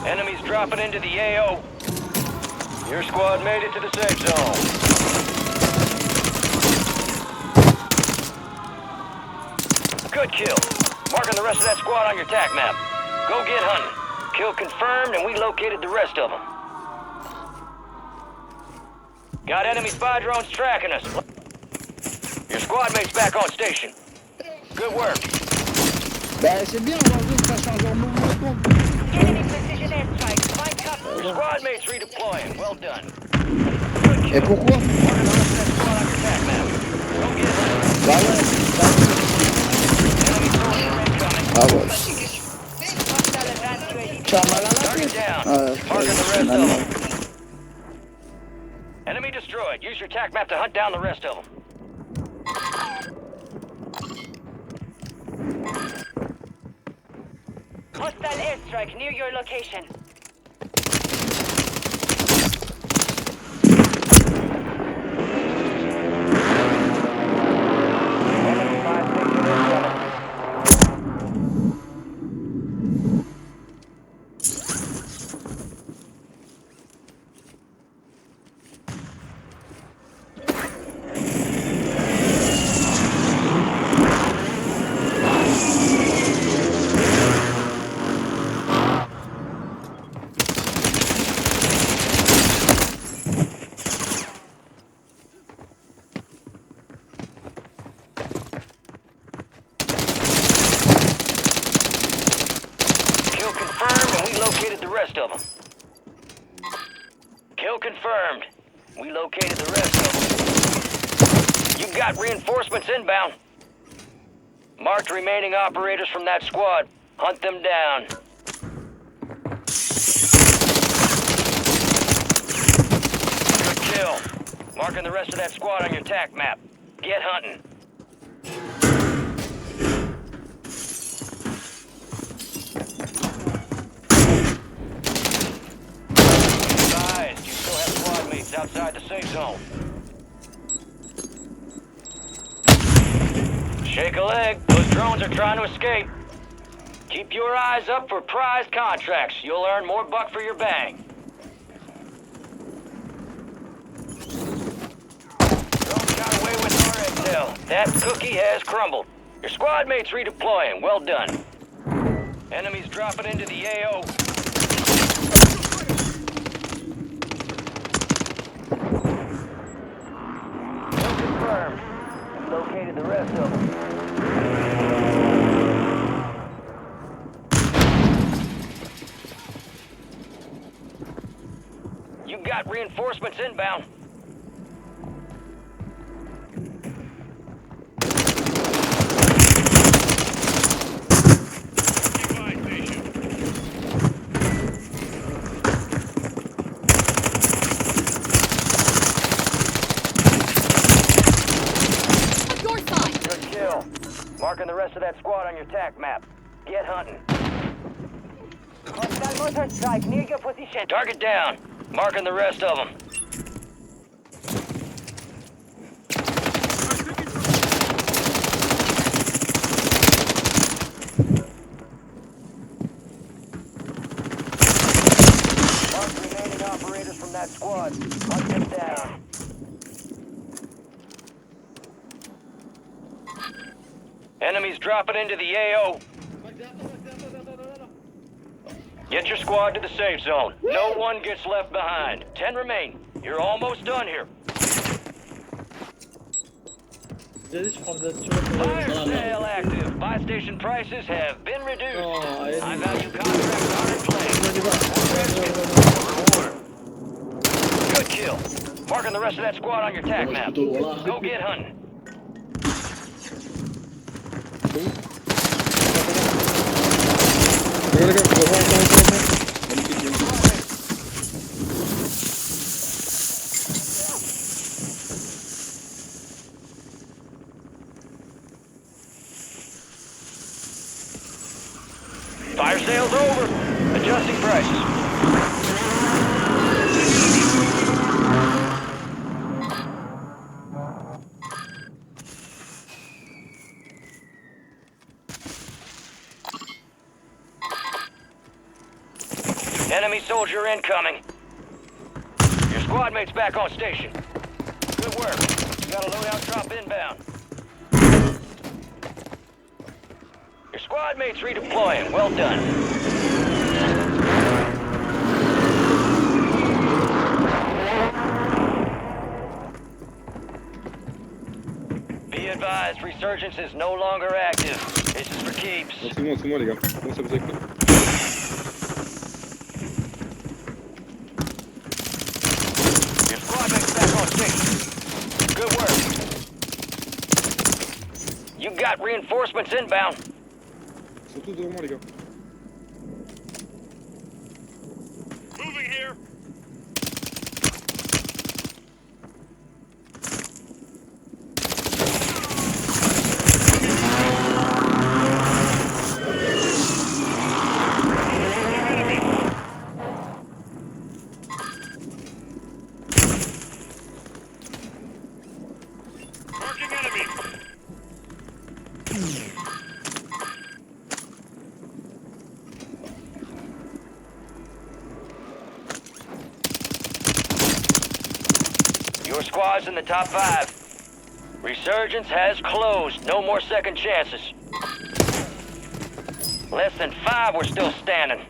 Enemies dropping into the AO. Your squad made it to the safe zone. Good kill. Marking the rest of that squad on your TAC map. Go get hunting. Kill confirmed, and we located the rest of them. Got enemy spy drones tracking us. Your squad mate's back on station. Good work. Ben c'est bien, on va voir que ça change en mouvement. Enemy precision airstrike. Find cover. Your squad mate's redeploying. Well done. Et pourquoi? Marking the rest of that squad on your TAC map. Go get hunting. Bah ouais. Enemy soldier incoming. Ah ouais. Hostile advanced UAV. Tu as mal à la Target tête? down. Ah, Marking the rest of them. finalement. Enemy destroyed. Use your TAC map to hunt down the rest of them. Hostile airstrike near your location. Enemy 5-6 incoming. Kill confirmed, and we located the rest of them. Kill confirmed. We located the rest of them. You've got reinforcements inbound. Marked remaining operators from that squad. Hunt them down. Good kill. Marking the rest of that squad on your TAC map. Get hunting. Advised, you still have squad mates outside the safe zone. Shake a leg. Those drones are trying to escape. Keep your eyes up for prize contracts. You'll earn more buck for your bang. Drones got away with our intel. That cookie has crumbled. Your squad mates redeploying. Well done. Enemies dropping into the AO. Kill confirmed. We located the rest of them. You got reinforcements inbound. Your side. Good kill. Marking the rest of that squad on your TAC map. Get hunting. Hostile mortar strike near your position. Target down. Marking the rest of them. Mark remaining operators from that squad. Hunt them down. Enemies dropping into the AO. Get your squad to the safe zone. No one gets left behind. 10 remain. You're almost done here. Fire sale active. Buy station prices have been reduced. High value contracts are in place. Good kill. Marking the rest of that squad on your TAC map. Go get hunting. Fire sale's over. Adjusting prices. Enemy soldier incoming. Your squad mate's back on station. Good work. You got a loadout drop inbound. Your squad mate's redeploying. Well done. Be advised, Resurgence is no longer active. This is for keeps. Bon, c'est moi les gars. Comment ça vous écoute? Your squad mate's back on station. Good work. You got reinforcements inbound. Ils sont tous devant moi les gars. Moving here. Marking enemy. Your squad's in the top 5. Resurgence has closed. No more second chances. Less than 5 were still standing.